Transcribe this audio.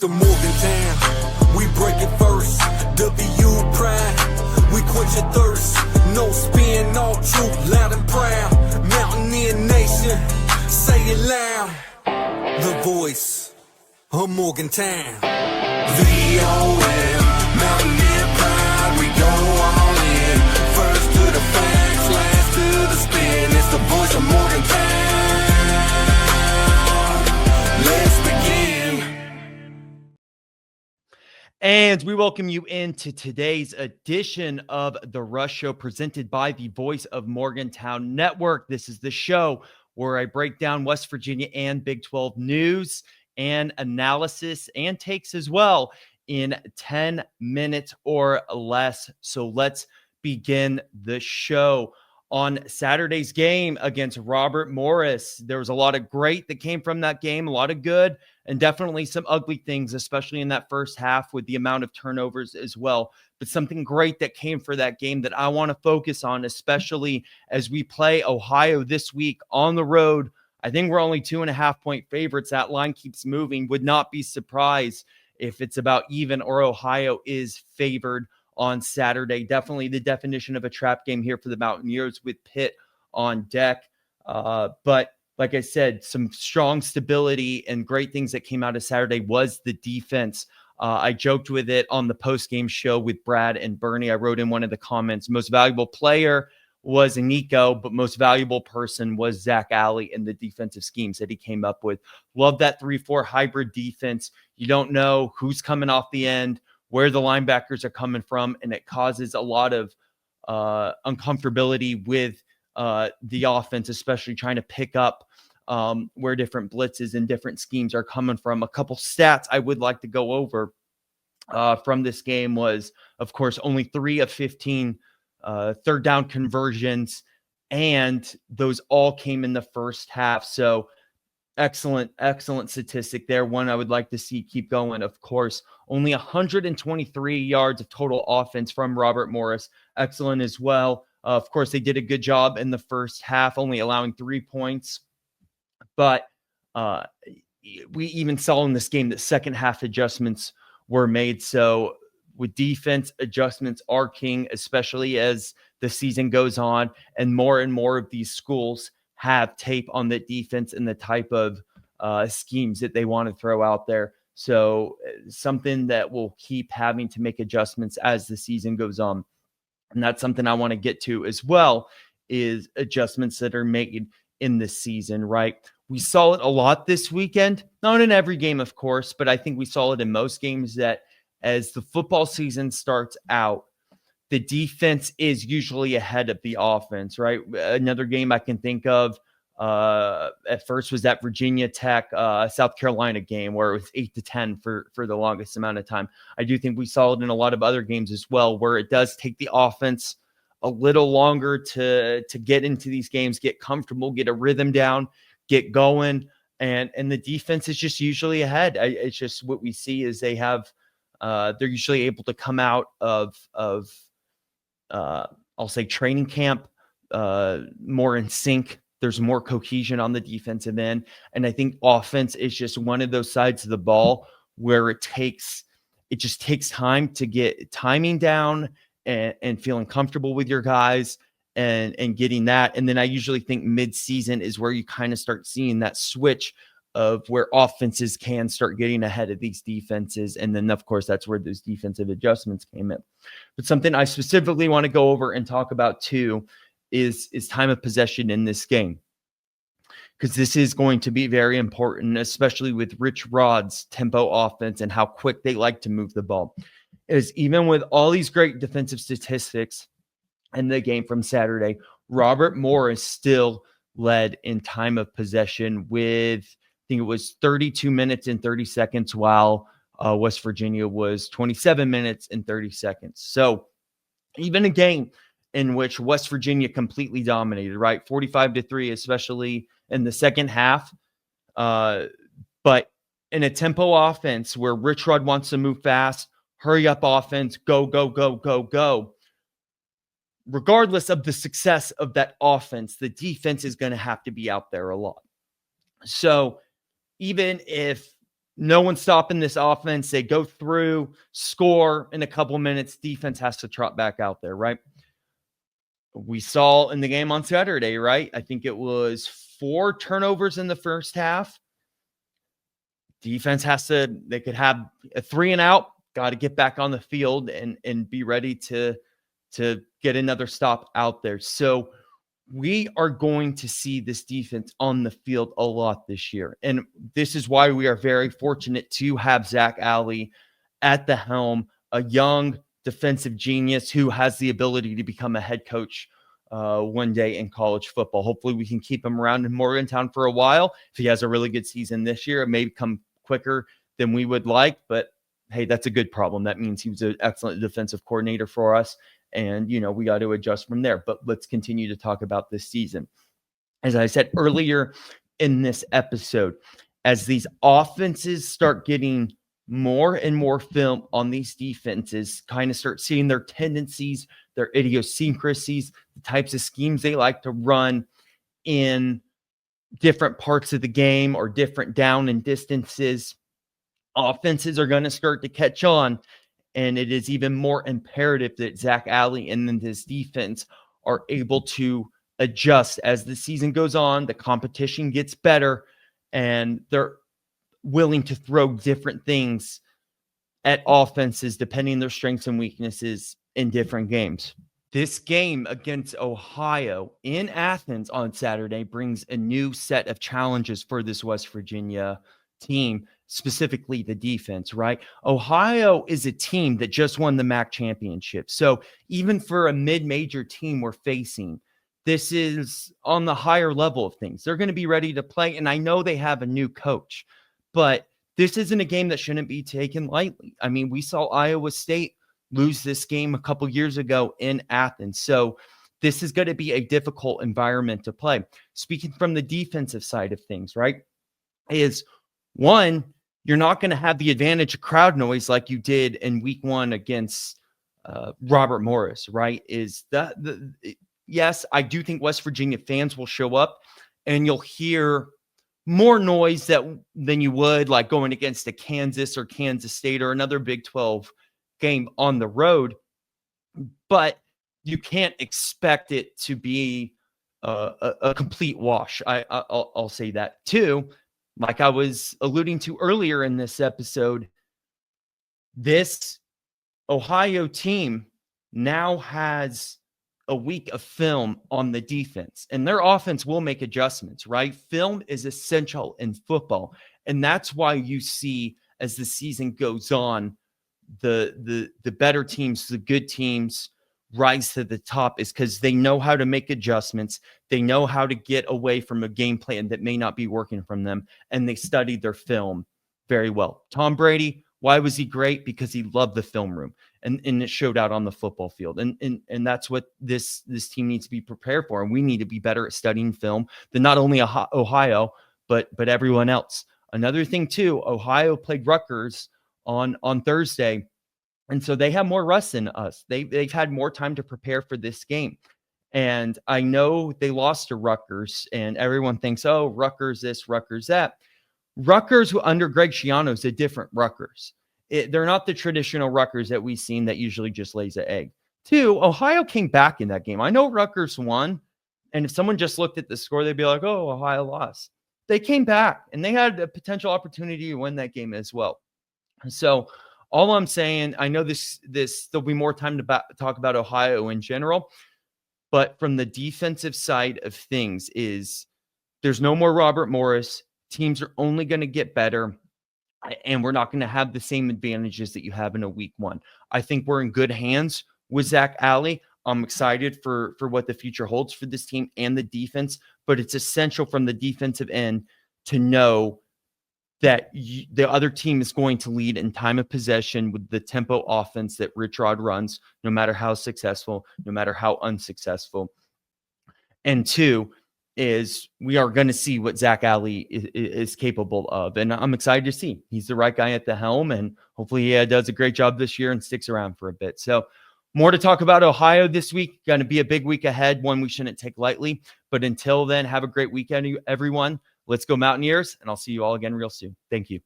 The Morgantown, we break it first. WVU pride, we quench your thirst. No spin, all truth, loud and proud. Mountaineer nation, say it loud. The voice of Morgantown. VOM, Mountaineer pride, we go all in. First to the facts, last to the spin. It's the voice of Morgantown. Let's begin. And we welcome you into today's edition of The Rush Show, presented by the Voice of Morgantown Network. This is the show where I break down West Virginia and Big 12 news and analysis and takes as well in 10 minutes or less. So let's begin the show. On Saturday's game against Robert Morris, there was a lot of great that came from that game, a lot of good, and definitely some ugly things, especially in that first half with the amount of turnovers as well. But something great that came for that game that I want to focus on, especially as we play Ohio this week on the road. I think we're only 2.5-point favorites. That line keeps moving. Would not be surprised if it's about even or Ohio is favored on Saturday. Definitely the definition of a trap game here for the Mountaineers with Pitt on deck. But like I said, some strong stability and great things that came out of Saturday was the defense. I joked with it on the post-game show with Brad and Bernie. I wrote in one of the comments, most valuable player was Nico, but most valuable person was Zach Alley and the defensive schemes that he came up with. Love that 3-4 hybrid defense. You don't know who's coming off the end, where the linebackers are coming from, and it causes a lot of uncomfortability with the offense, especially trying to pick up where different blitzes and different schemes are coming from. A couple stats I would like to go over from this game was, of course, only 3 of 15 third down conversions, and those all came in the first half. So excellent statistic there. One I would like to see keep going. Of course, only 123 yards of total offense from Robert Morris. Excellent as well. Of course, they did a good job in the first half, only allowing 3 points. But we even saw in this game that second half adjustments were made. So with defense, adjustments are king, especially as the season goes on and more of these schools have tape on the defense and the type of schemes that they want to throw out there. So something that we'll keep having to make adjustments as the season goes on. And that's something I want to get to as well, is adjustments that are made in this season, right? We saw it a lot this weekend, not in every game, of course, but I think we saw it in most games that as the football season starts out, the defense is usually ahead of the offense, right? Another game I can think of at first was that Virginia Tech, South Carolina game where it was 8-10 for the longest amount of time. I do think we saw it in a lot of other games as well, where it does take the offense a little longer to get into these games, get comfortable, get a rhythm down, get going. And the defense is just usually ahead. It's just what we see is they have, they're usually able to come out of I'll say training camp more in sync. There's more cohesion on the defensive end. And I think offense is just one of those sides of the ball where it just takes time to get timing down and feeling comfortable with your guys and getting that. And then I usually think mid-season is where you kind of start seeing that switch of where offenses can start getting ahead of these defenses. And then, of course, that's where those defensive adjustments came in. But something I specifically want to go over and talk about too is time of possession in this game, because this is going to be very important, especially with Rich Rod's tempo offense and how quick they like to move the ball. Is even with all these great defensive statistics in the game from Saturday, Robert Morris still led in time of possession with, I think it was 32 minutes and 30 seconds, while West Virginia was 27 minutes and 30 seconds. So even a game in which West Virginia completely dominated, right? 45-3, especially in the second half. But in a tempo offense where Rich Rod wants to move fast, hurry up offense, go, go, go, go, go. Regardless of the success of that offense, the defense is going to have to be out there a lot. So even if no one's stopping this offense. They go through, score in a couple minutes. Defense has to trot back out there, right? We saw in the game on Saturday, right? I think it was 4 turnovers in the first half. Defense they could have a 3 and out, got to get back on the field and be ready to get another stop out there. So we are going to see this defense on the field a lot this year. And this is why we are very fortunate to have Zach Alley at the helm, a young defensive genius who has the ability to become a head coach one day in college football. Hopefully we can keep him around in Morgantown for a while. If he has a really good season this year, it may come quicker than we would like, but hey, that's a good problem. That means he was an excellent defensive coordinator for us. And, we got to adjust from there. But let's continue to talk about this season. As I said earlier in this episode, as these offenses start getting more and more film on these defenses, kind of start seeing their tendencies, their idiosyncrasies, the types of schemes they like to run in different parts of the game or different down and distances, offenses are going to start to catch on. And it is even more imperative that Zach Alley and then this defense are able to adjust as the season goes on, the competition gets better, and they're willing to throw different things at offenses depending on their strengths and weaknesses in different games. This game against Ohio in Athens on Saturday brings a new set of challenges for this West Virginia team, specifically the defense, right? Ohio is a team that just won the MAC championship. So even for a mid-major team we're facing, this is on the higher level of things. They're going to be ready to play. And I know they have a new coach, but this isn't a game that shouldn't be taken lightly. I mean, we saw Iowa State lose this game a couple years ago in Athens. So this is going to be a difficult environment to play. Speaking from the defensive side of things, right, is one, you're not going to have the advantage of crowd noise like you did in week 1 against Robert Morris, right? Yes, I do think West Virginia fans will show up and you'll hear more noise than you would like going against a Kansas or Kansas State or another Big 12 game on the road, but you can't expect it to be a complete wash. I'll say that too. Like I was alluding to earlier in this episode, this Ohio team now has a week of film on the defense, and their offense will make adjustments, right? Film is essential in football, and that's why you see as the season goes on, the better teams, the good teams rise to the top is because they know how to make adjustments. They know how to get away from a game plan that may not be working from them, and they studied their film very well. Tom Brady, why was he great? Because he loved the film room, and it showed out on the football field. And that's what this team needs to be prepared for, and we need to be better at studying film than not only Ohio, but everyone else. Another thing too, Ohio played Rutgers on Thursday. And so they have more rust than us. They've had more time to prepare for this game. And I know they lost to Rutgers, and everyone thinks, oh, Rutgers this, Rutgers that. Rutgers under Greg Schiano is a different Rutgers. They're not the traditional Rutgers that we've seen that usually just lays an egg. 2, Ohio came back in that game. I know Rutgers won, and if someone just looked at the score, they'd be like, oh, Ohio lost. They came back, and they had a potential opportunity to win that game as well. So all I'm saying, I know there'll be more time to talk about Ohio in general, but from the defensive side of things is there's no more Robert Morris. Teams are only going to get better, and we're not going to have the same advantages that you have in a week 1. I think we're in good hands with Zach Alley. I'm excited for what the future holds for this team and the defense, but it's essential from the defensive end to know that the other team is going to lead in time of possession with the tempo offense that Rich Rod runs, no matter how successful, no matter how unsuccessful. And 2 is we are going to see what Zach Alley is capable of. And I'm excited to see. He's the right guy at the helm, and hopefully he does a great job this year and sticks around for a bit. So more to talk about Ohio this week. Going to be a big week ahead, one we shouldn't take lightly. But until then, have a great weekend, everyone. Let's go Mountaineers, and I'll see you all again real soon. Thank you.